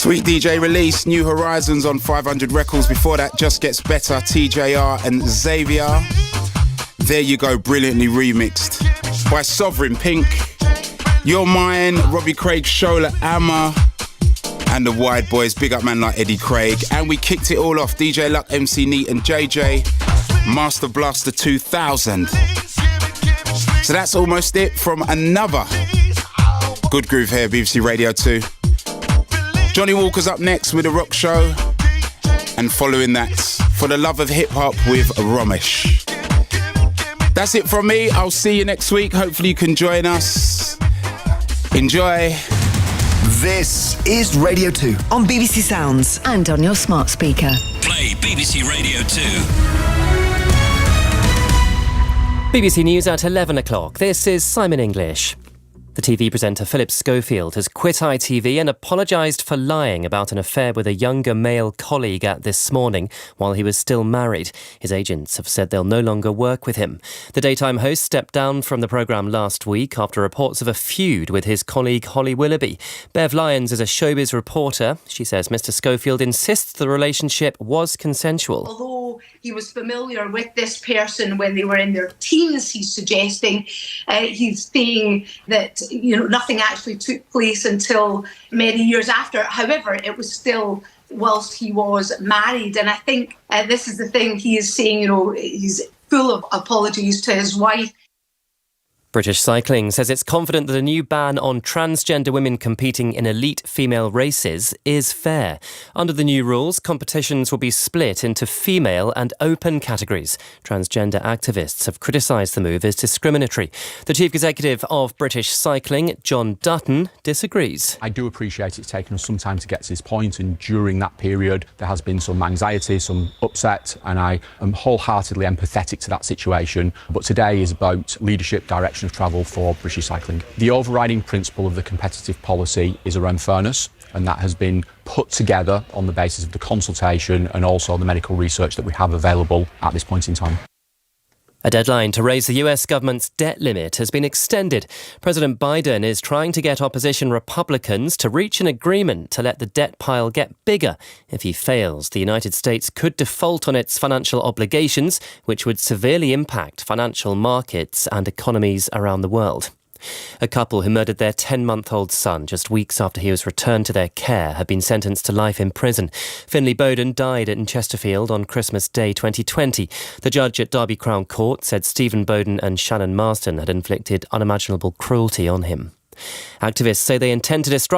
Sweet DJ release, New Horizons on 500 Records. Before that, Just Gets Better, TJR and Xavier. There You Go, brilliantly remixed by Sovereign Pink. You're Mine, Robbie Craig, Shola Amma, and the Wide Boys. Big up man like Eddie Craig. And we kicked it all off, DJ Luck, MC Neat and JJ, Master Blaster 2000. So that's almost it from another Good Groove here, BBC Radio 2. Johnny Walker's up next with a rock show, and following that, For the Love of Hip Hop with Romesh. That's it from me. I'll see you next week. Hopefully you can join us. Enjoy. This is Radio 2 on BBC Sounds and on your smart speaker. Play BBC Radio 2. BBC News at 11 o'clock. This is Simon English. The TV presenter Philip Schofield has quit ITV and apologised for lying about an affair with a younger male colleague at This Morning while he was still married. His agents have said they'll no longer work with him. The daytime host stepped down from the programme last week after reports of a feud with his colleague Holly Willoughby. Bev Lyons is a showbiz reporter. She says Mr Schofield insists the relationship was consensual. Although he was familiar with this person when they were in their teens, he's suggesting, he's saying that nothing actually took place until many years after. However, it was still whilst he was married. And I think this is the thing he is saying, he's full of apologies to his wife. British Cycling says it's confident that a new ban on transgender women competing in elite female races is fair. Under the new rules, competitions will be split into female and open categories. Transgender activists have criticised the move as discriminatory. The chief executive of British Cycling, John Dutton, disagrees. I do appreciate it's taken us some time to get to this point, and during that period there has been some anxiety, some upset, and I am wholeheartedly empathetic to that situation. But today is about leadership, direction of travel for British Cycling. The overriding principle of the competitive policy is around fairness, and that has been put together on the basis of the consultation and also the medical research that we have available at this point in time. A deadline to raise the US government's debt limit has been extended. President Biden is trying to get opposition Republicans to reach an agreement to let the debt pile get bigger. If he fails, the United States could default on its financial obligations, which would severely impact financial markets and economies around the world. A couple who murdered their 10-month-old son just weeks after he was returned to their care have been sentenced to life in prison. Finlay Bowden died in Chesterfield on Christmas Day 2020. The judge at Derby Crown Court said Stephen Bowden and Shannon Marsden had inflicted unimaginable cruelty on him. Activists say they intend to disrupt